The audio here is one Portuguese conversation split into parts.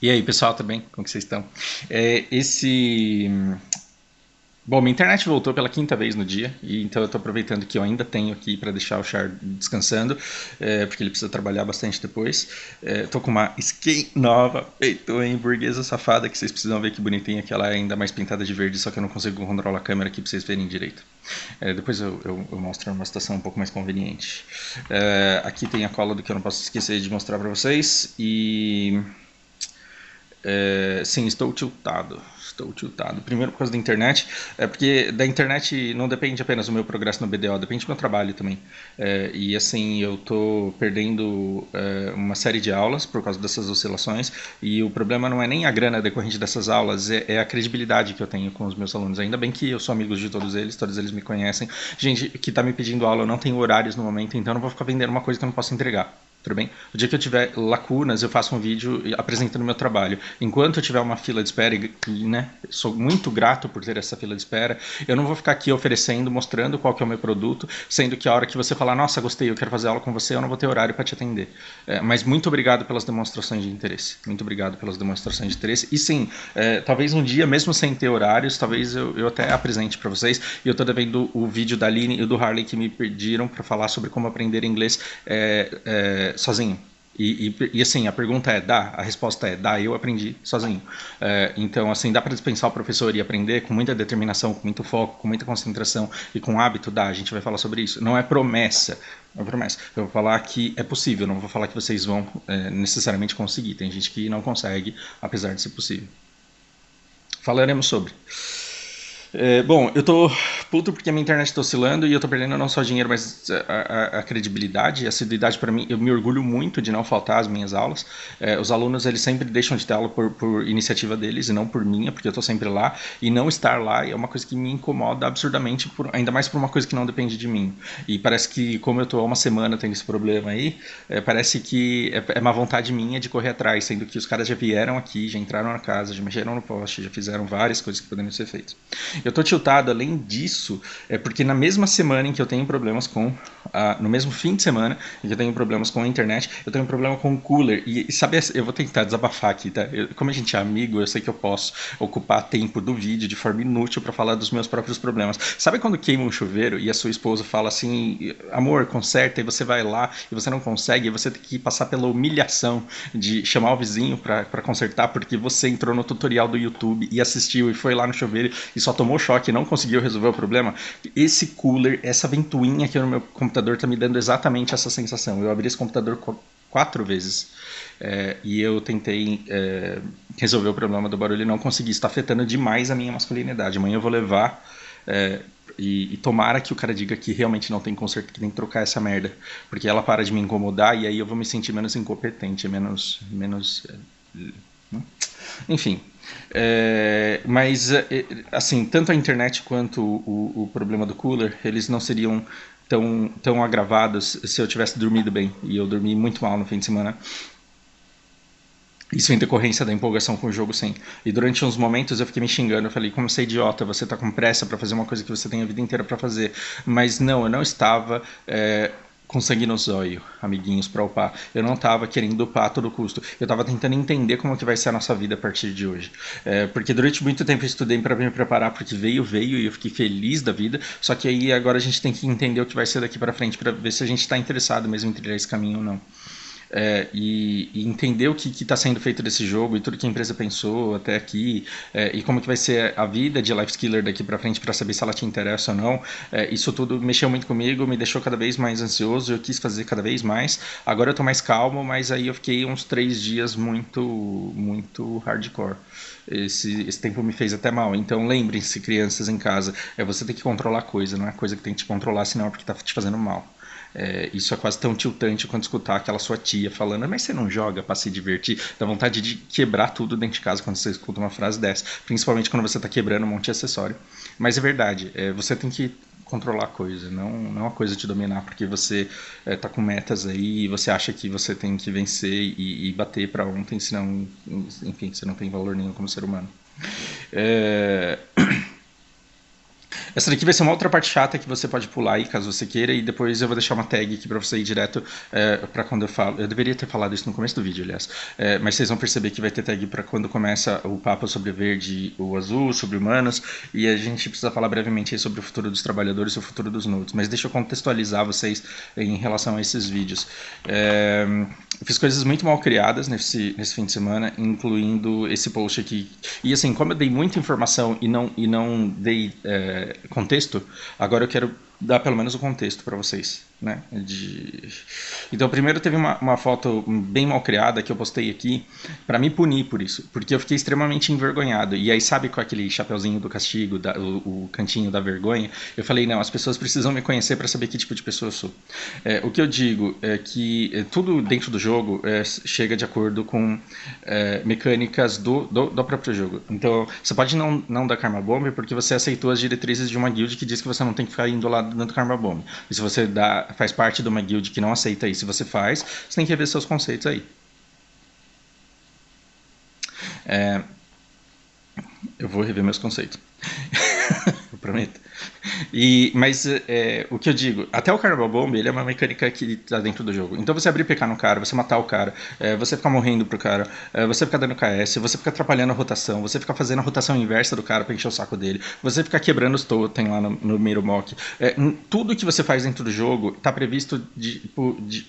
E aí, pessoal, tudo bem? Como que vocês estão? É, esse. Bom, minha internet voltou pela quinta vez no dia, e então eu estou aproveitando que eu ainda tenho aqui para deixar o Char descansando, porque ele precisa trabalhar bastante depois. Estou com uma skin nova, feito em burguesa safada, que vocês precisam ver que bonitinha, que ela é ainda mais pintada de verde, só que eu não consigo controlar a câmera aqui para vocês verem direito. Depois eu mostro uma situação um pouco mais conveniente. Aqui tem a cola do que eu não posso esquecer de mostrar para vocês, e sim, estou tiltado. Estou tiltado. Primeiro por causa da internet, porque da internet não depende apenas do meu progresso no BDO, depende do meu trabalho também. E assim, eu estou perdendo uma série de aulas por causa dessas oscilações, e o problema não é nem a grana decorrente dessas aulas, é a credibilidade que eu tenho com os meus alunos. Ainda bem que eu sou amigo de todos eles me conhecem. Gente que está me pedindo aula, eu não tenho horários no momento, então eu não vou ficar vendendo uma coisa que eu não posso entregar. Tudo bem? O dia que eu tiver lacunas, eu faço um vídeo apresentando o meu trabalho. Enquanto eu tiver uma fila de espera, e né, sou muito grato por ter essa fila de espera, eu não vou ficar aqui oferecendo, mostrando qual que é o meu produto, sendo que a hora que você falar, nossa, gostei, eu quero fazer aula com você, eu não vou ter horário para te atender. Mas muito obrigado pelas demonstrações de interesse. Muito obrigado pelas demonstrações de interesse. E sim, talvez um dia, mesmo sem ter horários, talvez eu até apresente para vocês. E eu estou devendo o vídeo da Aline e do Harley que me pediram para falar sobre como aprender inglês sozinho. E assim, a pergunta é, dá? A resposta é, dá, eu aprendi sozinho. Então, assim, dá para dispensar o professor e aprender com muita determinação, com muito foco, com muita concentração e com hábito? Dá, a gente vai falar sobre isso. Não é promessa, não é promessa. Eu vou falar que é possível, não vou falar que vocês vão necessariamente conseguir. Tem gente que não consegue, apesar de ser possível. Falaremos sobre. Bom, eu tô puto porque a minha internet tá oscilando e eu tô perdendo não só dinheiro, mas a credibilidade e a assiduidade para mim. Eu me orgulho muito de não faltar às minhas aulas. Os alunos, eles sempre deixam de ter aula por iniciativa deles e não por minha, porque eu tô sempre lá. E não estar lá é uma coisa que me incomoda absurdamente, ainda mais por uma coisa que não depende de mim. E parece que, como eu tô há uma semana tendo esse problema aí, parece que é uma vontade minha de correr atrás, sendo que os caras já vieram aqui, já entraram na casa, já mexeram no poste, já fizeram várias coisas que poderiam ser feitas. Eu tô tiltado, além disso, porque na mesma semana em que eu tenho problemas com. No mesmo fim de semana em que eu tenho problemas com a internet, eu tenho um problema com o cooler. E sabe, eu vou tentar desabafar aqui, tá? Como a gente é amigo, eu sei que eu posso ocupar tempo do vídeo de forma inútil para falar dos meus próprios problemas. Sabe quando queima um chuveiro e a sua esposa fala assim, amor, conserta, e você vai lá e você não consegue, e você tem que passar pela humilhação de chamar o vizinho para consertar porque você entrou no tutorial do YouTube e assistiu e foi lá no chuveiro e só tomou choque e não conseguiu resolver o problema? Esse cooler, essa ventoinha aqui no meu computador tá me dando exatamente essa sensação. Eu abri esse computador 4 vezes e eu tentei resolver o problema do barulho e não consegui. Está afetando demais a minha masculinidade. Amanhã eu vou levar e tomara que o cara diga que realmente não tem conserto, que tem que trocar essa merda, porque ela para de me incomodar e aí eu vou me sentir menos incompetente, menos enfim. Mas assim, tanto a internet quanto o problema do cooler, eles não seriam tão agravados se eu tivesse dormido bem, e eu dormi muito mal no fim de semana. Isso em decorrência da empolgação com o jogo, sim. E durante uns momentos eu fiquei me xingando, eu falei, como você é idiota, você tá com pressa para fazer uma coisa que você tem a vida inteira para fazer. Mas não, eu não estava com sangue no zóio, amiguinhos, pra upar. Eu não tava querendo upar a todo custo. Eu tava tentando entender como que vai ser a nossa vida a partir de hoje. Porque durante muito tempo eu estudei para me preparar, porque veio e eu fiquei feliz da vida. Só que aí agora a gente tem que entender o que vai ser daqui para frente para ver se a gente tá interessado mesmo em trilhar esse caminho ou não. E entender o que está sendo feito desse jogo e tudo que a empresa pensou até aqui, e como que vai ser a vida de Life Skiller daqui para frente para saber se ela te interessa ou não. Isso tudo mexeu muito comigo, me deixou cada vez mais ansioso, eu quis fazer cada vez mais. Agora eu estou mais calmo, mas aí eu fiquei uns 3 dias muito hardcore. Esse tempo me fez até mal. Então lembrem-se, crianças em casa, você tem que controlar a coisa, não é a coisa que tem que te controlar, senão é porque está te fazendo mal. Isso é quase tão tiltante quanto escutar aquela sua tia falando, mas você não joga pra se divertir? Dá vontade de quebrar tudo dentro de casa quando você escuta uma frase dessa, principalmente quando você tá quebrando um monte de acessório. Mas é verdade, você tem que controlar a coisa, não a coisa te dominar, porque você tá com metas aí e você acha que você tem que vencer e bater pra ontem, senão, enfim, você não tem valor nenhum como ser humano. É... Essa daqui vai ser uma outra parte chata que você pode pular aí, caso você queira, e depois eu vou deixar uma tag aqui pra você ir direto pra quando eu falo. Eu deveria ter falado isso no começo do vídeo, aliás. Mas vocês vão perceber que vai ter tag pra quando começa o papo sobre verde e o azul, sobre humanos, e a gente precisa falar brevemente aí sobre o futuro dos trabalhadores e o futuro dos nodes. Mas deixa eu contextualizar vocês em relação a esses vídeos. Eu fiz coisas muito mal criadas nesse fim de semana, incluindo esse post aqui. E assim, como eu dei muita informação e não dei contexto, agora eu quero dar pelo menos o contexto para vocês, né? Então, primeiro teve uma foto bem mal criada que eu postei aqui para me punir por isso, porque eu fiquei extremamente envergonhado. E aí, sabe, com aquele chapeuzinho do castigo, o cantinho da vergonha, eu falei, não, as pessoas precisam me conhecer para saber que tipo de pessoa eu sou. O que eu digo é que tudo dentro do jogo chega de acordo com mecânicas do próprio jogo. Então, você pode não dar Karma Bomb porque você aceitou as diretrizes de uma guild que diz que você não tem que ficar indo lá dando Karma Bomb. E se você faz parte de uma guild que não aceita isso, se você faz, você tem que rever seus conceitos aí. Eu vou rever meus conceitos. Eu prometo. Mas o que eu digo, até o Karma Bomb, ele é uma mecânica que tá dentro do jogo. Então você abrir PK no cara, você matar o cara, você ficar morrendo pro cara, você ficar dando KS, você ficar atrapalhando a rotação, você ficar fazendo a rotação inversa do cara pra encher o saco dele, você ficar quebrando os totem lá no Miromok. Tudo que você faz dentro do jogo tá previsto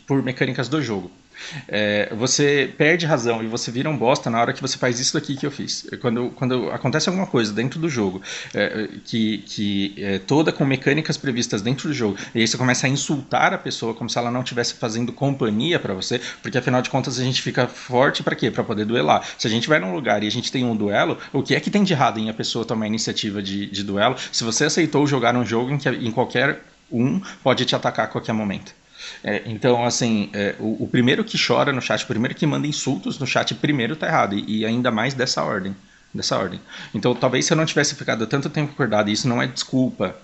por mecânicas do jogo. Você perde razão e você vira um bosta na hora que você faz isso daqui que eu fiz. Quando acontece alguma coisa dentro do jogo que é toda com mecânicas previstas dentro do jogo, e aí você começa a insultar a pessoa como se ela não estivesse fazendo companhia pra você, porque afinal de contas a gente fica forte pra quê? Pra poder duelar. Se a gente vai num lugar e a gente tem um duelo, o que é que tem de errado em a pessoa tomar a iniciativa de duelo se você aceitou jogar um jogo em qualquer pode te atacar a qualquer momento? Então, assim, o primeiro que chora no chat, o primeiro que manda insultos no chat, primeiro tá errado, e ainda mais dessa ordem. Então, talvez se eu não tivesse ficado tanto tempo acordado, e isso não é desculpa,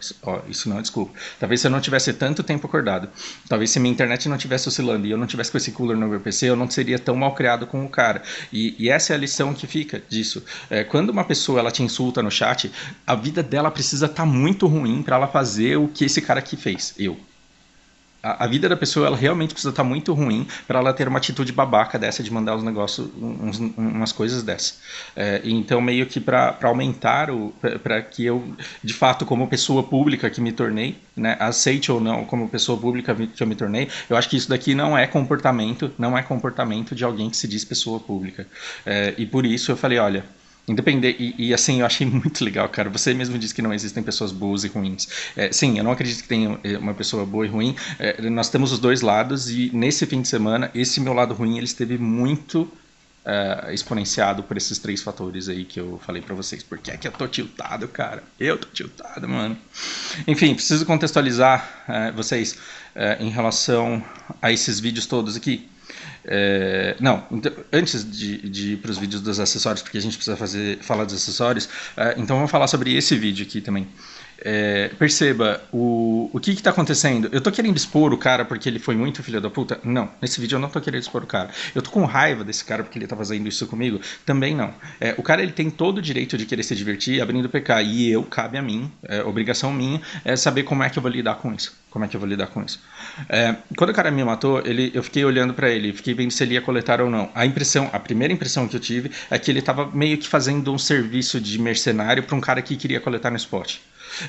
isso não é desculpa. Talvez se eu não tivesse tanto tempo acordado, talvez se minha internet não tivesse oscilando e eu não tivesse com esse cooler no meu PC, eu não seria tão mal criado com o cara. E essa é a lição que fica disso. Quando uma pessoa ela te insulta no chat, a vida dela precisa estar muito ruim para ela fazer o que esse cara aqui fez, a vida da pessoa ela realmente precisa estar muito ruim para ela ter uma atitude babaca dessa de mandar os negócios, umas coisas dessas. Então, meio que para aumentar, para que eu, de fato, como pessoa pública que me tornei, né, aceite ou não como pessoa pública que eu me tornei, eu acho que isso daqui não é comportamento de alguém que se diz pessoa pública. E por isso eu falei, olha, independente, e assim, eu achei muito legal, cara. Você mesmo disse que não existem pessoas boas e ruins. Sim, eu não acredito que tenha uma pessoa boa e ruim. Nós temos os dois lados e nesse fim de semana, esse meu lado ruim, ele esteve muito exponenciado por esses 3 fatores aí que eu falei pra vocês. Por que é que eu tô tiltado, cara? Eu tô tiltado, mano. Enfim, preciso contextualizar vocês em relação a esses vídeos todos aqui. Não, antes de ir para os vídeos dos acessórios, porque a gente precisa falar dos acessórios, então vamos falar sobre esse vídeo aqui também. Perceba o que está acontecendo. Eu tô querendo expor o cara porque ele foi muito filho da puta? Não, nesse vídeo eu não tô querendo expor o cara. Eu tô com raiva desse cara porque ele tá fazendo isso comigo? Também não. O cara ele tem todo o direito de querer se divertir abrindo PK e cabe a mim, obrigação minha, saber como é que eu vou lidar com isso. Quando o cara me matou, eu fiquei olhando pra ele, fiquei vendo se ele ia coletar ou não. A primeira impressão que eu tive é que ele tava meio que fazendo um serviço de mercenário pra um cara que queria coletar no spot.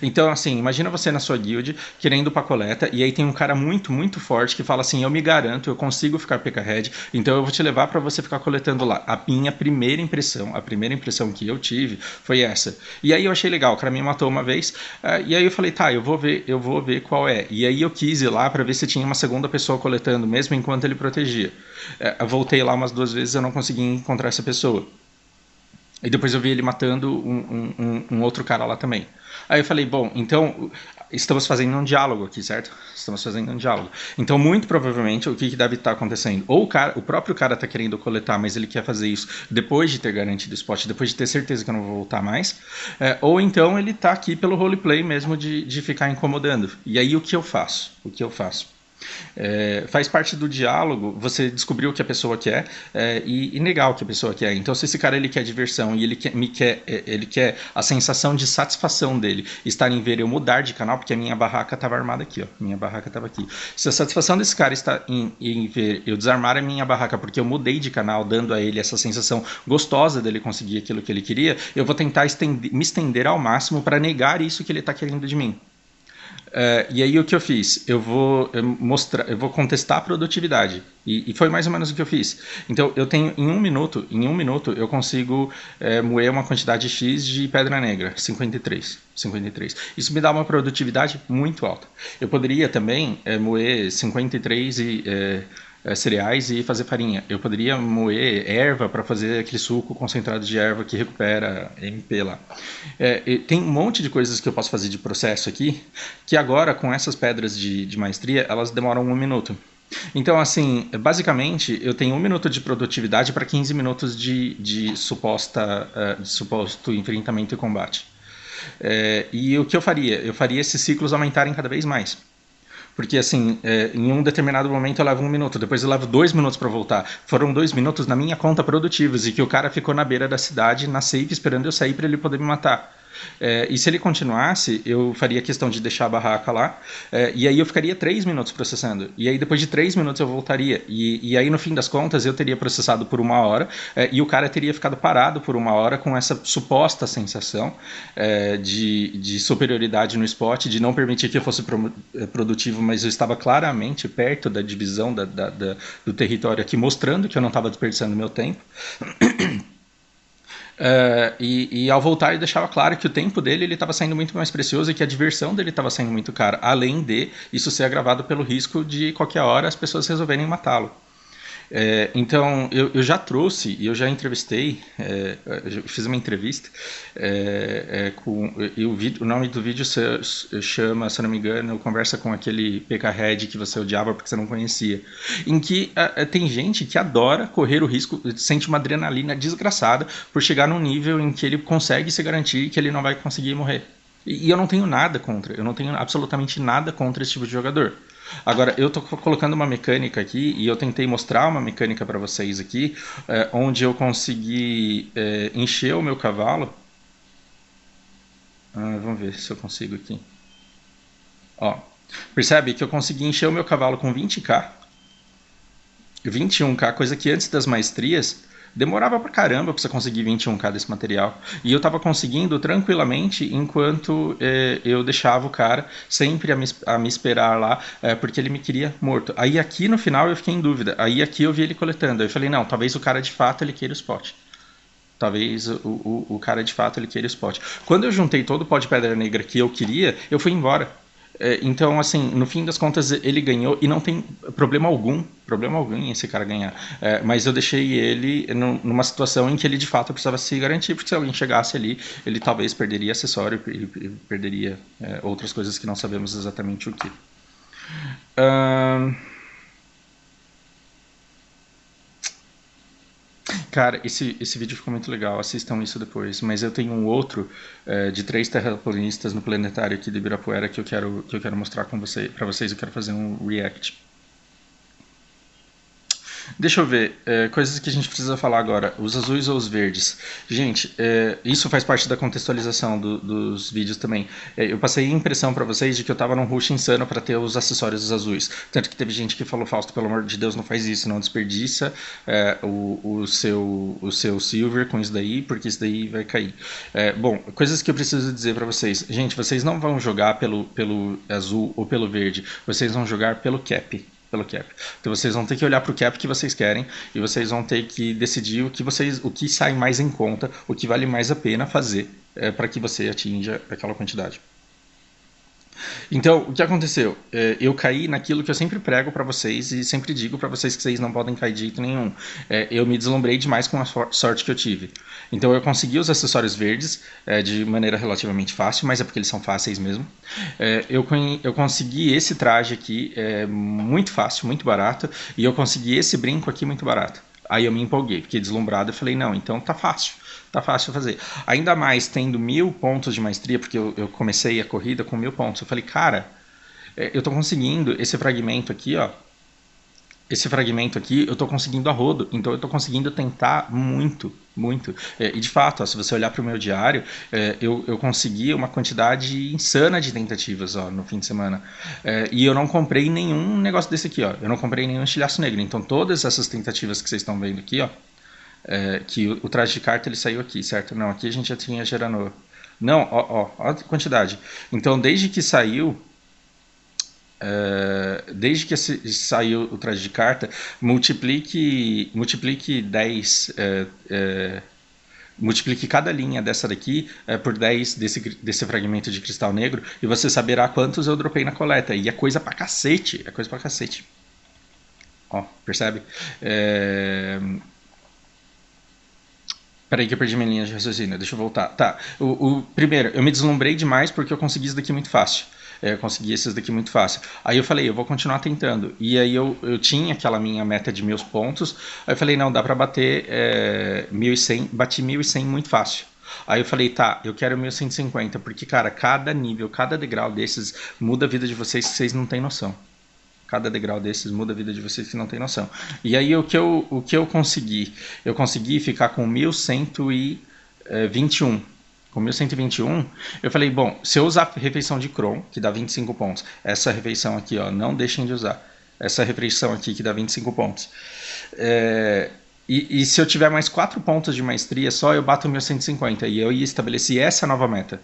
Então, assim, imagina você na sua guild querendo pra coleta e aí tem um cara muito, muito forte que fala assim, eu me garanto, eu consigo ficar PK Head, então eu vou te levar pra você ficar coletando lá. A minha primeira impressão que eu tive foi essa. E aí eu achei legal, o cara me matou uma vez, e aí eu falei, tá, eu vou ver qual é. E aí eu quis ir lá pra ver se tinha uma segunda pessoa coletando, mesmo enquanto ele protegia. Eu voltei lá umas 2 vezes e eu não consegui encontrar essa pessoa. E depois eu vi ele matando um outro cara lá também. Aí eu falei, bom, então estamos fazendo um diálogo aqui, certo? Estamos fazendo um diálogo. Então, muito provavelmente, o que deve estar acontecendo? Ou o próprio cara está querendo coletar, mas ele quer fazer isso depois de ter garantido o spot, depois de ter certeza que eu não vou voltar mais. Ou então ele está aqui pelo roleplay mesmo de ficar incomodando. E aí o que eu faço? Faz parte do diálogo você descobrir o que a pessoa quer e negar o que a pessoa quer. Então, se esse cara ele quer diversão e ele quer a sensação de satisfação dele estar em ver eu mudar de canal, porque a minha barraca estava armada aqui, ó. Minha barraca estava aqui. Se a satisfação desse cara está em ver eu desarmar a minha barraca porque eu mudei de canal, dando a ele essa sensação gostosa dele conseguir aquilo que ele queria, eu vou tentar me estender ao máximo para negar isso que ele está querendo de mim. E aí o que eu fiz? Eu vou contestar a produtividade. E foi mais ou menos o que eu fiz. Então eu tenho em um minuto eu consigo moer uma quantidade X de pedra negra, 53. Isso me dá uma produtividade muito alta. Eu poderia também moer 53 cereais e fazer farinha. Eu poderia moer erva para fazer aquele suco concentrado de erva que recupera MP lá. Tem um monte de coisas que eu posso fazer de processo aqui, que agora com essas pedras de maestria, elas demoram 1 minuto. Então, assim, basicamente, eu tenho 1 minuto de produtividade para 15 minutos de suposto enfrentamento e combate. E o que eu faria? Eu faria esses ciclos aumentarem cada vez mais. Porque, assim, em um determinado momento eu levo 1 minuto, depois eu levo 2 minutos para voltar. Foram 2 minutos na minha conta produtivos e que o cara ficou na beira da cidade, na safe, esperando eu sair para ele poder me matar. E se ele continuasse, eu faria questão de deixar a barraca lá, e aí eu ficaria 3 minutos processando. E aí depois de 3 minutos eu voltaria. E aí no fim das contas eu teria processado por 1 hora, e o cara teria ficado parado por 1 hora com essa suposta sensação de superioridade no spot, de não permitir que eu fosse produtivo, mas eu estava claramente perto da divisão do território aqui, mostrando que eu não estava desperdiçando meu tempo. E ao voltar ele deixava claro que o tempo dele estava saindo muito mais precioso e que a diversão dele estava saindo muito cara, além de isso ser agravado pelo risco de qualquer hora as pessoas resolverem matá-lo. Então eu já trouxe e eu já entrevistei, eu fiz uma entrevista e o nome do vídeo chama, se não me engano, Conversa com aquele PK-Head que você odiava porque você não conhecia, em que tem gente que adora correr o risco, sente uma adrenalina desgraçada por chegar num nível em que ele consegue se garantir que ele não vai conseguir morrer. E eu não tenho nada contra, eu não tenho absolutamente nada contra esse tipo de jogador. Agora, eu estou colocando uma mecânica aqui e eu tentei mostrar uma mecânica para vocês aqui, onde eu consegui encher o meu cavalo. Vamos ver se eu consigo aqui. Ó, percebe que eu consegui encher o meu cavalo com 20k, 21k, coisa que antes das maestrias demorava pra caramba pra você conseguir 21k desse material. E eu tava conseguindo tranquilamente enquanto eu deixava o cara sempre a me esperar lá, porque ele me queria morto. Aí aqui no final eu fiquei em dúvida. Aí aqui eu vi ele coletando. Aí eu falei, não, talvez o cara de fato ele queira o spot. Talvez o cara de fato ele queira o spot. Quando eu juntei todo o pó de pedra negra que eu queria, eu fui embora. Então, assim, no fim das contas, ele ganhou e não tem problema algum em esse cara ganhar. Mas eu deixei ele numa situação em que ele de fato precisava se garantir, porque se alguém chegasse ali, ele talvez perderia acessório e perderia outras coisas que não sabemos exatamente o que. Cara, esse vídeo ficou muito legal, assistam isso depois. Mas eu tenho um outro de 3 terraplanistas no planetário aqui de Ibirapuera que eu quero mostrar para vocês. Eu quero fazer um react. Deixa eu ver, coisas que a gente precisa falar agora, os azuis ou os verdes. Gente, isso faz parte da contextualização dos vídeos também. Eu passei a impressão pra vocês de que eu tava num rush insano pra ter os acessórios azuis. Tanto que teve gente que falou, Fausto, pelo amor de Deus, não faz isso, não desperdiça o seu silver com isso daí, porque isso daí vai cair. Bom, coisas que eu preciso dizer pra vocês. Gente, vocês não vão jogar pelo azul ou pelo verde, vocês vão jogar pelo cap. Então vocês vão ter que olhar para o cap que vocês querem e vocês vão ter que decidir o que sai mais em conta, o que vale mais a pena fazer para que você atinja aquela quantidade. Então, o que aconteceu? Eu caí naquilo que eu sempre prego para vocês e sempre digo para vocês que vocês não podem cair de jeito nenhum. Eu me deslumbrei demais com a sorte que eu tive. Então, eu consegui os acessórios verdes de maneira relativamente fácil, mas é porque eles são fáceis mesmo. Eu consegui esse traje aqui muito fácil, muito barato, e eu consegui esse brinco aqui muito barato. Aí eu me empolguei, fiquei deslumbrado e falei, não, então tá fácil fazer. Ainda mais tendo 1000 pontos de maestria, porque eu comecei a corrida com 1000 pontos. Eu falei, cara, Eu tô conseguindo esse fragmento aqui, ó. Esse fragmento aqui eu estou conseguindo a rodo, então eu estou conseguindo tentar muito, muito. E de fato, ó, se você olhar para o meu diário, eu consegui uma quantidade insana de tentativas ó, no fim de semana. E eu não comprei nenhum negócio desse aqui, ó. Eu não comprei nenhum estilhaço negro. Então todas essas tentativas que vocês estão vendo aqui, ó, que o traje de carta ele saiu aqui, certo? Não, aqui a gente já tinha Geranor. Não, ó a quantidade. Então desde que saiu desde que saiu o traje de carta, multiplique 10, multiplique cada linha dessa daqui por 10 desse fragmento de cristal negro e você saberá quantos eu dropei na coleta. E é coisa pra cacete, é coisa pra cacete. Ó, percebe? Peraí que eu perdi minha linha de raciocínio, deixa eu voltar. Tá, primeiro, eu me deslumbrei demais porque eu consegui isso daqui muito fácil. Eu consegui esses daqui muito fácil. Aí eu falei, eu vou continuar tentando. E aí eu tinha aquela minha meta de 1000 pontos. Aí eu falei, não, dá pra bater 1100. Bati 1100 muito fácil. Aí eu falei, tá, eu quero 1150, porque, cara, cada nível, cada degrau desses muda a vida de vocês que vocês não têm noção. Cada degrau desses muda a vida de vocês que não tem noção. E aí o que eu consegui? Eu consegui ficar com 1121. Com 1121, eu falei, bom, se eu usar a refeição de Kron, que dá 25 pontos, essa refeição aqui, ó, não deixem de usar. Essa refeição aqui que dá 25 pontos. E se eu tiver mais 4 pontos de maestria só, eu bato 1150. E eu ia estabelecer essa nova meta.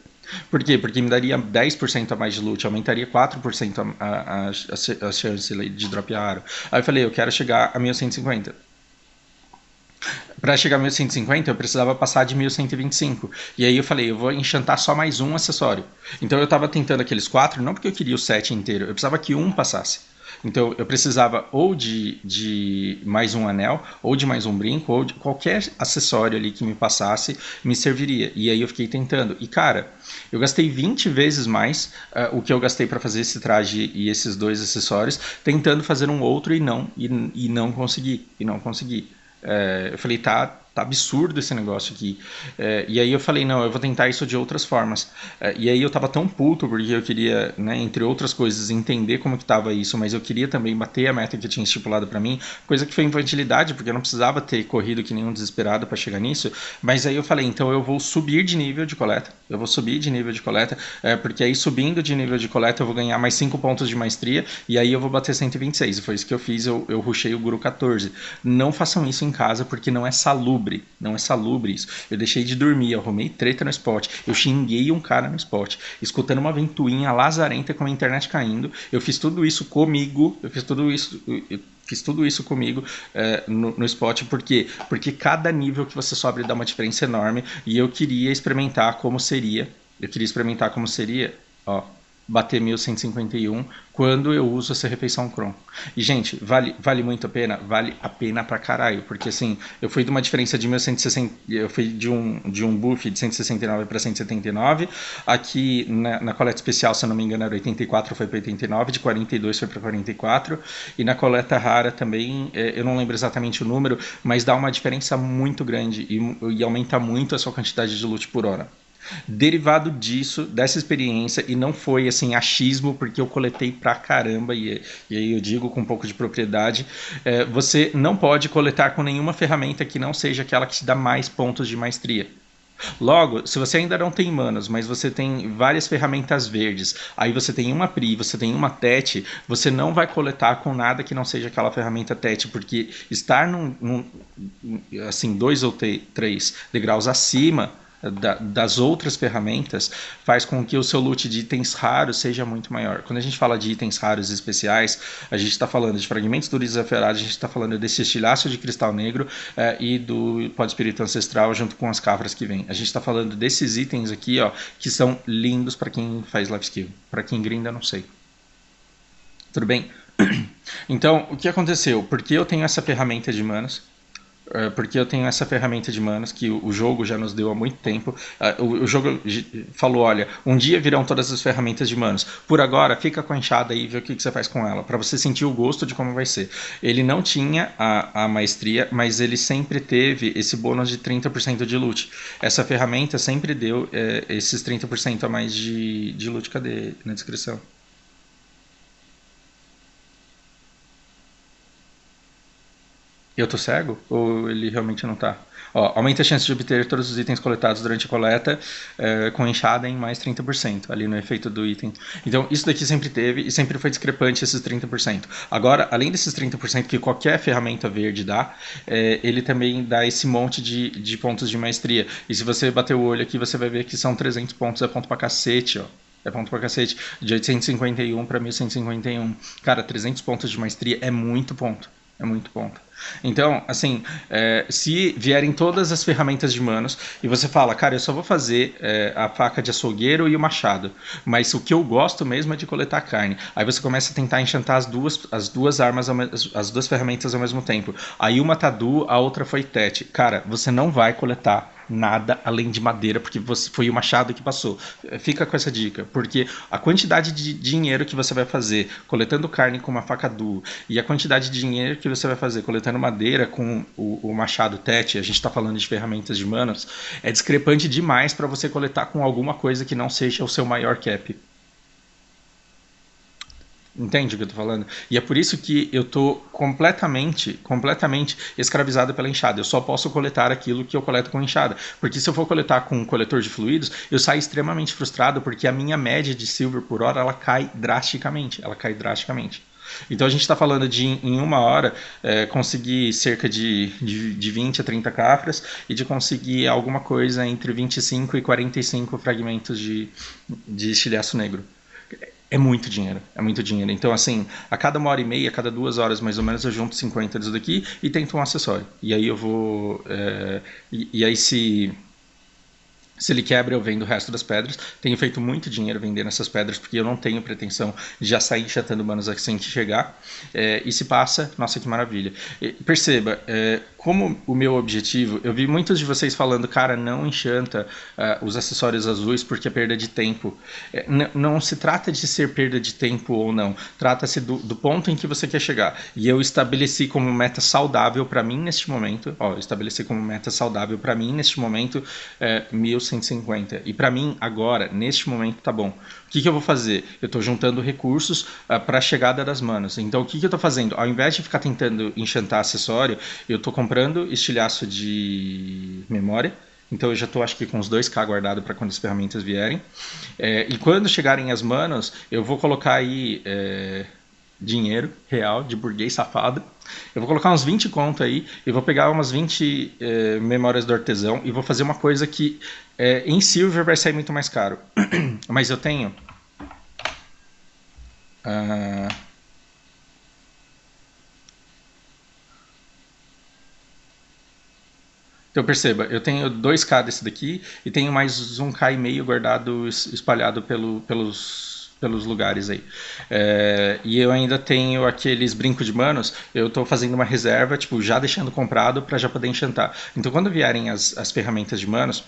Por quê? Porque me daria 10% a mais de loot, aumentaria 4% a chance de dropear aro. Aí eu falei, eu quero chegar a 1150. Para chegar a 1150 eu precisava passar de 1125. E aí eu falei, eu vou enchantar só mais um acessório. Então eu estava tentando aqueles 4, não porque eu queria o set inteiro, eu precisava que um passasse. Então eu precisava ou de mais um anel, ou de mais um brinco, ou de qualquer acessório ali que me passasse, me serviria. E aí eu fiquei tentando. E cara, eu gastei 20 vezes mais o que eu gastei para fazer esse traje e esses 2 acessórios, tentando fazer um outro e não consegui. E não consegui. Eu falei, tá absurdo esse negócio aqui. E aí eu falei, não, eu vou tentar isso de outras formas. E aí eu tava tão puto porque eu queria, né, entre outras coisas, entender como que tava isso, mas eu queria também bater a meta que eu tinha estipulado para mim, coisa que foi infantilidade, porque eu não precisava ter corrido que nenhum desesperado para chegar nisso. Mas aí eu falei, então eu vou subir de nível de coleta. Eu vou subir de nível de coleta, porque aí subindo de nível de coleta eu vou ganhar mais 5 pontos de maestria, e aí eu vou bater 126. E foi isso que eu fiz, eu rushei o Guru 14. Não façam isso em casa, porque não é salubre. Não é salubre isso. Eu deixei de dormir, eu arrumei treta no spot, eu xinguei um cara no spot, escutando uma ventoinha lazarenta com a internet caindo. Eu fiz tudo isso comigo, eu fiz tudo isso comigo no spot, por quê? Porque cada nível que você sobe dá uma diferença enorme, e eu queria experimentar como seria, ó, bater 1151 quando eu uso essa refeição Kron. E, gente, vale muito a pena? Vale a pena pra caralho, porque assim, eu fui de uma diferença de 1160, eu fui de um buff de 169 para 179, aqui na coleta especial, se eu não me engano, era 84, foi para 89, de 42 foi para 44, e na coleta rara também, eu não lembro exatamente o número, mas dá uma diferença muito grande e aumenta muito a sua quantidade de loot por hora. Derivado disso, dessa experiência, e não foi assim achismo, porque eu coletei pra caramba, e aí eu digo com um pouco de propriedade, você não pode coletar com nenhuma ferramenta que não seja aquela que te dá mais pontos de maestria. Logo, se você ainda não tem manos, mas você tem várias ferramentas verdes, aí você tem uma PRI, você tem uma TET, você não vai coletar com nada que não seja aquela ferramenta TET, porque estar assim, 2 ou 3 degraus acima das outras ferramentas faz com que o seu loot de itens raros seja muito maior. Quando a gente fala de itens raros e especiais, a gente está falando de fragmentos do desafiarado, a gente está falando desse estilhaço de cristal negro e do pó de espírito ancestral junto com as cavras que vem. A gente está falando desses itens aqui, ó, que são lindos para quem faz life skill. Para quem grinda, não sei. Tudo bem? Então, o que aconteceu? Porque eu tenho essa ferramenta de manas, porque eu tenho essa ferramenta de manas que o jogo já nos deu há muito tempo. O jogo falou, olha, um dia virão todas as ferramentas de manos. Por agora, fica com a enxada aí e vê o que você faz com ela, para você sentir o gosto de como vai ser. Ele não tinha a maestria, mas ele sempre teve esse bônus de 30% de loot. Essa ferramenta sempre deu esses 30% a mais de loot. Cadê na descrição? Eu tô cego? Ou ele realmente não tá? Ó, aumenta a chance de obter todos os itens coletados durante a coleta com enxada em mais 30% ali no efeito do item. Então, isso daqui sempre teve e sempre foi discrepante esses 30%. Agora, além desses 30% que qualquer ferramenta verde dá, ele também dá esse monte de pontos de maestria. E se você bater o olho aqui, você vai ver que são 300 pontos, é ponto pra cacete, ó. É ponto pra cacete. De 851 para 1151. Cara, 300 pontos de maestria é muito ponto. É muito ponto. Então, assim, se vierem todas as ferramentas de manos e você fala, cara, eu só vou fazer a faca de açougueiro e o machado, mas o que eu gosto mesmo é de coletar carne. Aí você começa a tentar enchantar as duas armas, as duas ferramentas ao mesmo tempo. Aí uma tá duo, a outra foi tete. Cara, você não vai coletar nada além de madeira, porque foi o machado que passou. Fica com essa dica, porque a quantidade de dinheiro que você vai fazer coletando carne com uma faca duo e a quantidade de dinheiro que você vai fazer coletando madeira com o machado tete, a gente está falando de ferramentas de manos, é discrepante demais para você coletar com alguma coisa que não seja o seu maior cap. Entende o que eu tô falando? E é por isso que eu tô completamente escravizado pela enxada. Eu só posso coletar aquilo que eu coleto com enxada. Porque se eu for coletar com um coletor de fluidos, eu saio extremamente frustrado porque a minha média de silver por hora, ela cai drasticamente. Ela cai drasticamente. Então a gente está falando de em uma hora conseguir cerca de 20 a 30 cafras e de conseguir alguma coisa entre 25 e 45 fragmentos de estilhaço negro. É muito dinheiro, é muito dinheiro. Então, assim, a cada 1 hora e meia, a cada 2 horas mais ou menos, eu junto 50 disso daqui e tento um acessório. E aí eu vou. E aí, se ele quebra, eu vendo o resto das pedras. Tenho feito muito dinheiro vendendo essas pedras, porque eu não tenho pretensão de já sair enchatando manos assim que chegar. E se passa, nossa, que maravilha. Perceba, como o meu objetivo, eu vi muitos de vocês falando, cara, não enchanta os acessórios azuis porque é perda de tempo. Não se trata de ser perda de tempo ou não, trata-se do ponto em que você quer chegar. E eu estabeleci como meta saudável para mim neste momento, estabeleci como meta saudável para mim neste momento 1150. E para mim, agora, neste momento, tá bom. O que eu vou fazer? Eu estou juntando recursos para a chegada das manas. Então, o que eu estou fazendo? Ao invés de ficar tentando enchantar acessório, eu estou comprando estilhaço de memória. Então eu já estou acho que com uns 2k guardado para quando as ferramentas vierem. E quando chegarem as manas, eu vou colocar aí dinheiro real de burguês safado. Eu vou colocar uns 20 conto aí e vou pegar umas 20 memórias do artesão e vou fazer uma coisa que em silver vai sair muito mais caro. Mas eu tenho... Então perceba, eu tenho 2k desse daqui e tenho mais 1k e meio guardado, espalhado pelos lugares aí. E eu ainda tenho aqueles brincos de manos, eu estou fazendo uma reserva, tipo, já deixando comprado para já poder enchantar. Então quando vierem as ferramentas de manos,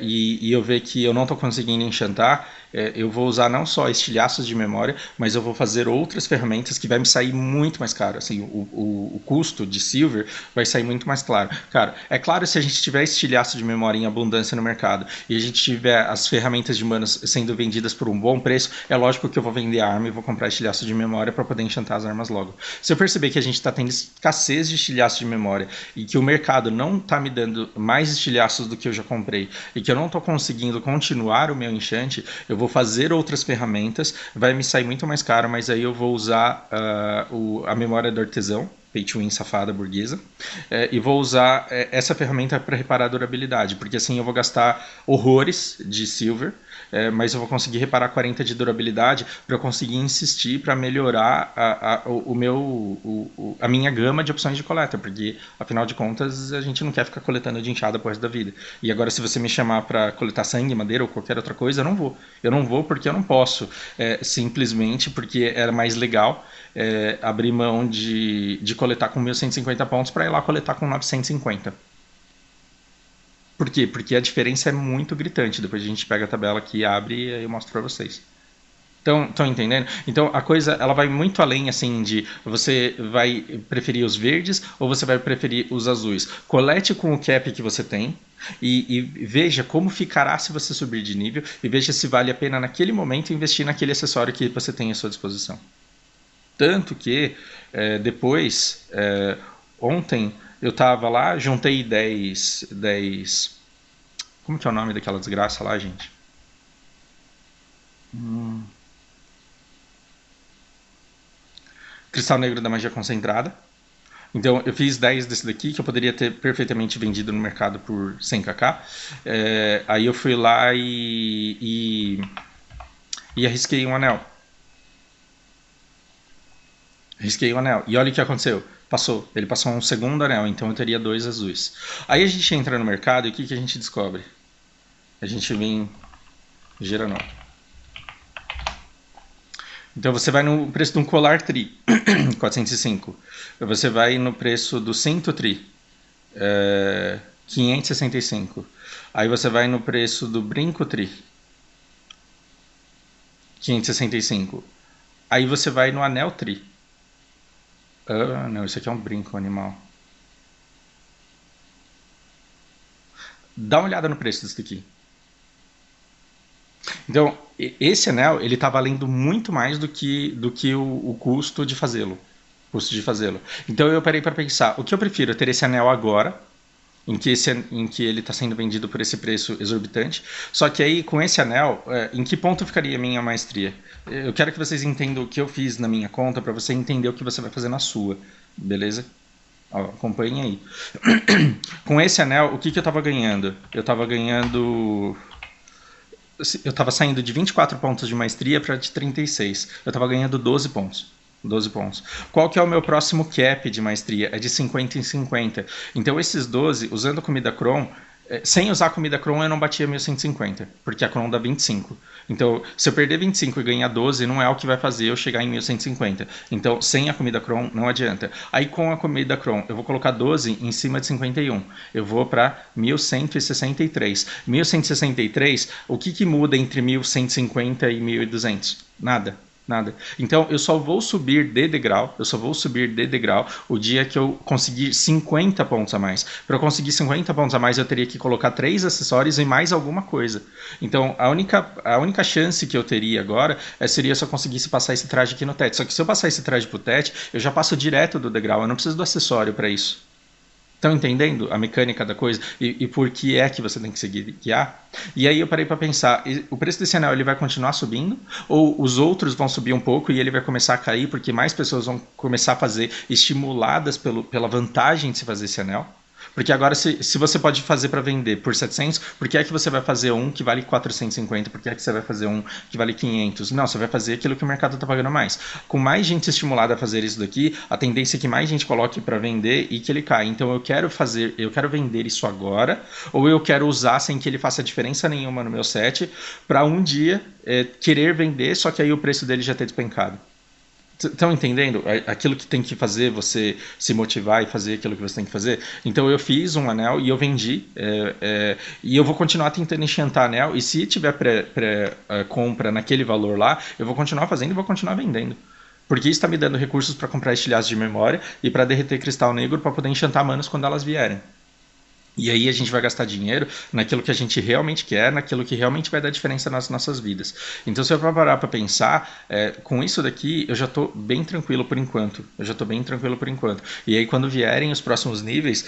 e eu ver que eu não estou conseguindo enchantar, eu vou usar não só estilhaços de memória, mas eu vou fazer outras ferramentas que vai me sair muito mais caro. Assim, o custo de silver vai sair muito mais caro. Cara, é claro, se a gente tiver estilhaço de memória em abundância no mercado e a gente tiver as ferramentas de manos sendo vendidas por um bom preço, é lógico que eu vou vender a arma e vou comprar estilhaço de memória para poder enchantar as armas logo. Se eu perceber que a gente está tendo escassez de estilhaço de memória e que o mercado não está me dando mais estilhaços do que eu já comprei e que eu não estou conseguindo continuar o meu enchante, eu vou fazer outras ferramentas, vai me sair muito mais caro, mas aí eu vou usar a memória do artesão, pay to win safada burguesa, e vou usar essa ferramenta para reparar a durabilidade, porque assim eu vou gastar horrores de silver, mas eu vou conseguir reparar 40 de durabilidade para eu conseguir insistir para melhorar a minha gama de opções de coleta, porque afinal de contas a gente não quer ficar coletando de enxada por resto da vida. E agora se você me chamar para coletar sangue, madeira ou qualquer outra coisa, eu não vou. Eu não vou porque eu não posso, simplesmente porque era mais legal abrir mão de coletar com 1150 pontos para ir lá coletar com 950. Por quê? Porque a diferença é muito gritante. Depois a gente pega a tabela aqui, abre e eu mostro para vocês. Estão entendendo? Então a coisa ela vai muito além assim de você vai preferir os verdes ou você vai preferir os azuis. Colete com o cap que você tem e veja como ficará se você subir de nível e veja se vale a pena naquele momento investir naquele acessório que você tem à sua disposição. Tanto que depois Ontem eu tava lá, juntei 10. Como que é o nome daquela desgraça lá, gente? Cristal Negro da Magia Concentrada. Então eu fiz 10 desse daqui que eu poderia ter perfeitamente vendido no mercado por 100kk. Aí eu fui lá e arrisquei um anel. Risquei o anel. E olha o que aconteceu. Passou. Ele passou um segundo anel, então eu teria 2 azuis. Aí a gente entra no mercado e o que a gente descobre? A gente vem Geranol. Então você vai no preço de um colar tri, 405. Você vai no preço do cinto tri, 565. Aí você vai no preço do brinco tri, 565. Aí você vai no anel tri. Ah, não, isso aqui é um brinco animal. Dá uma olhada no preço desse daqui. Então, esse anel, ele está valendo muito mais do que o custo de fazê-lo. Custo de fazê-lo. Então eu parei para pensar, o que eu prefiro? Ter esse anel agora, em que ele está sendo vendido por esse preço exorbitante. Só que aí, com esse anel, em que ponto ficaria a minha maestria? Eu quero que vocês entendam o que eu fiz na minha conta para você entender o que você vai fazer na sua. Beleza? Ó, acompanhem aí. Com esse anel, o que eu estava ganhando? Eu estava ganhando. Eu estava saindo de 24 pontos de maestria para de 36. Eu estava ganhando 12 pontos. 12 pontos. Qual que é o meu próximo cap de maestria? É de 50 em 50. Então esses 12, usando comida Cron, sem usar comida Cron eu não batia 1150, porque a Cron dá 25. Então, se eu perder 25 e ganhar 12, não é o que vai fazer eu chegar em 1150. Então, sem a comida Cron, não adianta. Aí, com a comida Cron, eu vou colocar 12 em cima de 51. Eu vou para 1163. 1163, o que muda entre 1150 e 1200? Nada. Nada. Então eu só vou subir de degrau, o dia que eu conseguir 50 pontos a mais. Para eu conseguir 50 pontos a mais, eu teria que colocar 3 acessórios e mais alguma coisa. Então a única chance que eu teria agora seria se eu conseguisse passar esse traje aqui no TET. Só que se eu passar esse traje pro TET, eu já passo direto do degrau, eu não preciso do acessório para isso. Estão entendendo a mecânica da coisa e por que é que você tem que seguir guiar? E aí eu parei para pensar, o preço desse anel ele vai continuar subindo ou os outros vão subir um pouco e ele vai começar a cair porque mais pessoas vão começar a fazer estimuladas pela vantagem de se fazer esse anel? Porque agora, se você pode fazer para vender por 700, por que é que você vai fazer um que vale 450? Por que é que você vai fazer um que vale 500? Não, você vai fazer aquilo que o mercado está pagando mais. Com mais gente estimulada a fazer isso daqui, a tendência é que mais gente coloque para vender e que ele caia. Então eu quero vender isso agora, ou eu quero usar sem que ele faça diferença nenhuma no meu set, para um dia querer vender, só que aí o preço dele já ter despencado. Estão entendendo? Aquilo que tem que fazer você se motivar e fazer aquilo que você tem que fazer. Então eu fiz um anel e eu vendi. E eu vou continuar tentando enchantar anel. E se tiver compra naquele valor lá, eu vou continuar fazendo e vou continuar vendendo. Porque isso está me dando recursos para comprar estilhaços de memória e para derreter cristal negro para poder enchantar manos quando elas vierem. E aí a gente vai gastar dinheiro naquilo que a gente realmente quer, naquilo que realmente vai dar diferença nas nossas vidas. Então, se eu parar para pensar, com isso daqui, eu já estou bem tranquilo por enquanto. E aí, quando vierem os próximos níveis,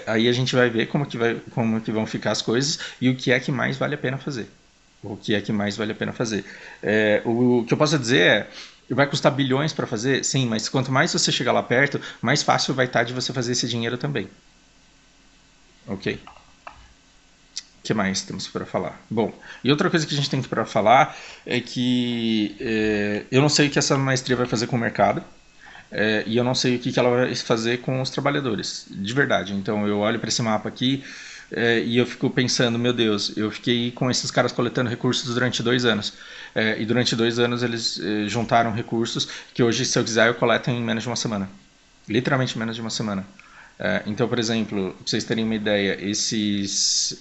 aí a gente vai ver como que vão ficar as coisas e o que é que mais vale a pena fazer. O que eu posso dizer vai custar bilhões para fazer? Sim, mas quanto mais você chegar lá perto, mais fácil vai estar de você fazer esse dinheiro também. Ok. O que mais temos para falar? Bom, e outra coisa que a gente tem para falar é que eu não sei o que essa maestria vai fazer com o mercado e eu não sei o que ela vai fazer com os trabalhadores, de verdade. Então eu olho para esse mapa aqui e eu fico pensando, meu Deus, eu fiquei com esses caras coletando recursos durante 2 anos. E durante 2 anos eles juntaram recursos que hoje, se eu quiser, eu coleto em menos de uma semana. Literalmente menos de uma semana. Então, por exemplo, para vocês terem uma ideia, esses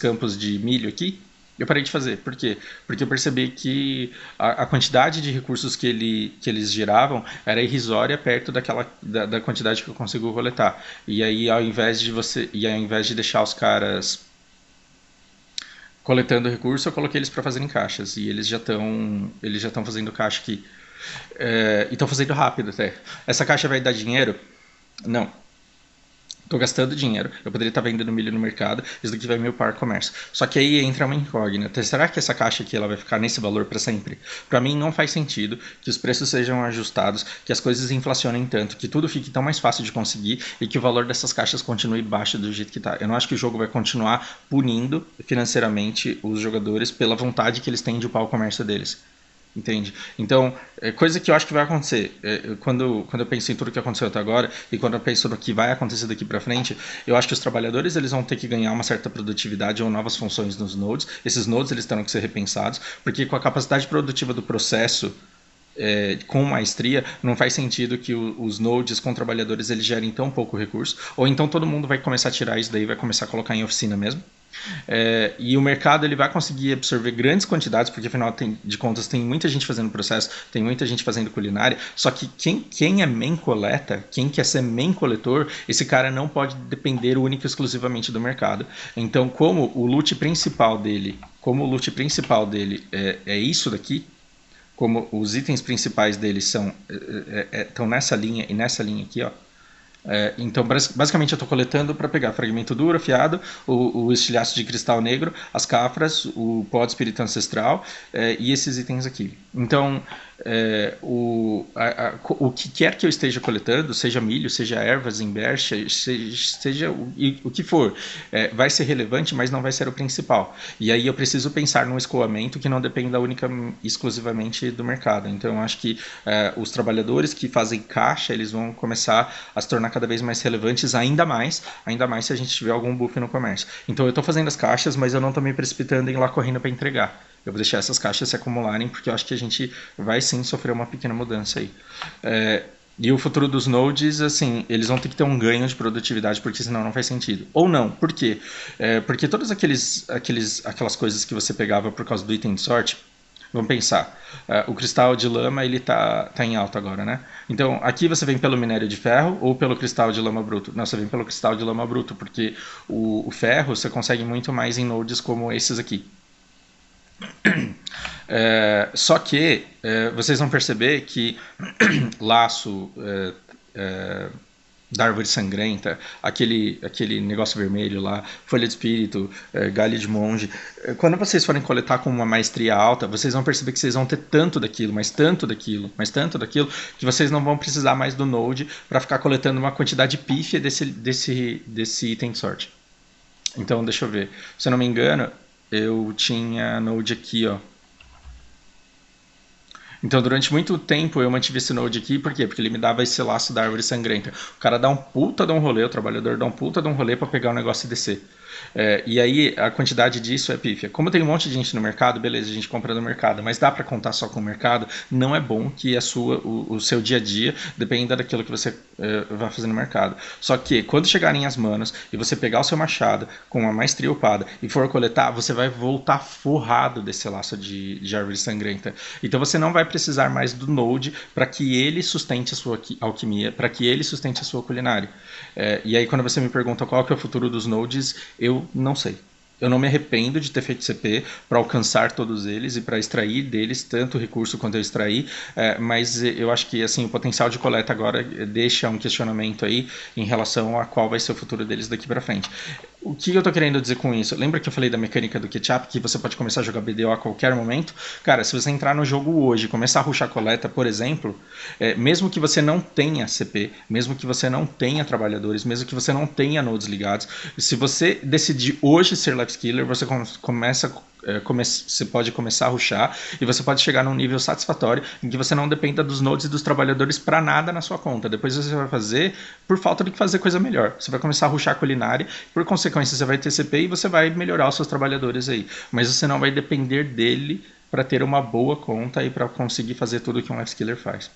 campos de milho aqui, eu parei de fazer. Por quê? Porque eu percebi que a quantidade de recursos que eles geravam era irrisória perto da quantidade que eu consigo coletar. E aí, ao invés de deixar os caras coletando recurso, eu coloquei eles para fazerem caixas. E eles já estão fazendo caixa aqui. E estão fazendo rápido até. Essa caixa vai dar dinheiro? Não. Estou gastando dinheiro, eu poderia estar vendendo milho no mercado, isso daqui vai me upar comércio. Só que aí entra uma incógnita. Será que essa caixa aqui ela vai ficar nesse valor para sempre? Para mim não faz sentido que os preços sejam ajustados, que as coisas inflacionem tanto, que tudo fique tão mais fácil de conseguir e que o valor dessas caixas continue baixo do jeito que está. Eu não acho que o jogo vai continuar punindo financeiramente os jogadores pela vontade que eles têm de upar o comércio deles. Entende? Então, coisa que eu acho que vai acontecer, quando eu penso em tudo que aconteceu até agora e quando eu penso no que vai acontecer daqui para frente, eu acho que os trabalhadores eles vão ter que ganhar uma certa produtividade ou novas funções nos nodes. Esses nodes eles terão que ser repensados, porque com a capacidade produtiva do processo com maestria, não faz sentido que os nodes com trabalhadores eles gerem tão pouco recurso, ou então todo mundo vai começar a tirar isso daí, vai começar a colocar em oficina mesmo. E o mercado ele vai conseguir absorver grandes quantidades, porque afinal de contas tem muita gente fazendo processo, tem muita gente fazendo culinária, só que quem é main coleta, quem quer ser main coletor, esse cara não pode depender única e exclusivamente do mercado. Então como o loot principal dele é isso daqui, como os itens principais deles estão nessa linha e nessa linha aqui, ó. Então, basicamente, eu estou coletando para pegar fragmento duro, afiado, o estilhaço de cristal negro, as cafras, o pó de espírito ancestral e esses itens aqui. Então, o que quer que eu esteja coletando, seja milho, seja ervas, embercha, seja o que for, vai ser relevante, mas não vai ser o principal. E aí eu preciso pensar num escoamento que não dependa única exclusivamente do mercado. Então, eu acho que os trabalhadores que fazem caixa, eles vão começar a se tornar cada vez mais relevantes, ainda mais se a gente tiver algum buff no comércio. Então eu estou fazendo as caixas, mas eu não estou me precipitando em ir lá correndo para entregar. Eu vou deixar essas caixas se acumularem, porque eu acho que a gente vai sim sofrer uma pequena mudança aí. E o futuro dos nodes, assim, eles vão ter que ter um ganho de produtividade, porque senão não faz sentido. Ou não, por quê? Porque todas aquelas coisas que você pegava por causa do item de sorte, vamos pensar, o cristal de lama ele tá em alta agora, né? Então aqui você vem pelo minério de ferro ou pelo cristal de lama bruto? Não, você vem pelo cristal de lama bruto, porque o ferro você consegue muito mais em nodes como esses aqui. Só que vocês vão perceber que laço da árvore sangrenta, aquele negócio vermelho lá, folha de espírito, galho de monge. Quando vocês forem coletar com uma maestria alta, vocês vão perceber que vocês vão ter tanto daquilo, mas tanto daquilo, mas tanto daquilo, que vocês não vão precisar mais do node para ficar coletando uma quantidade pífia desse item de sorte. Então, deixa eu ver. Se eu não me engano, eu tinha node aqui, ó. Então, durante muito tempo eu mantive esse node aqui, por quê? Porque ele me dava esse laço da árvore sangrenta. O cara dá um puta de um rolê, o trabalhador dá um puta de um rolê para pegar o negócio e descer. E aí a quantidade disso é pífia. Como tem um monte de gente no mercado, beleza, a gente compra no mercado, mas dá para contar só com o mercado, não é bom que o seu dia a dia dependa daquilo que você vai fazer no mercado. Só que quando chegarem as manas e você pegar o seu machado com uma maestria upada e for coletar, você vai voltar forrado desse laço de árvore sangrenta. Então você não vai precisar mais do node para que ele sustente a sua alquimia, para que ele sustente a sua culinária. E aí quando você me pergunta qual que é o futuro dos nodes, eu não sei. Eu não me arrependo de ter feito CP para alcançar todos eles e para extrair deles tanto recurso quanto eu extraí, mas eu acho que assim, o potencial de coleta agora deixa um questionamento aí em relação a qual vai ser o futuro deles daqui para frente. O que eu estou querendo dizer com isso? Lembra que eu falei da mecânica do ketchup, que você pode começar a jogar BDO a qualquer momento? Cara, se você entrar no jogo hoje e começar a rushar coleta, por exemplo, mesmo que você não tenha CP, mesmo que você não tenha trabalhadores, mesmo que você não tenha nodes ligados, se você decidir hoje ser Lifeskiller, você você pode começar a rushar e você pode chegar num nível satisfatório em que você não dependa dos nodes e dos trabalhadores para nada na sua conta. Depois você vai fazer por falta de fazer coisa melhor. Você vai começar a rushar a culinária, por consequência você vai ter CP e você vai melhorar os seus trabalhadores aí. Mas você não vai depender dele para ter uma boa conta e para conseguir fazer tudo que um Lifeskiller faz.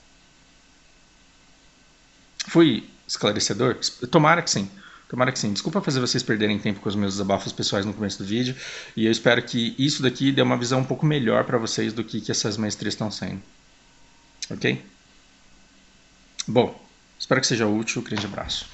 Fui esclarecedor? Tomara que sim. Tomara que sim. Desculpa fazer vocês perderem tempo com os meus desabafos pessoais no começo do vídeo. E eu espero que isso daqui dê uma visão um pouco melhor para vocês do que essas maestrias estão sendo. Ok? Bom, espero que seja útil. Grande abraço.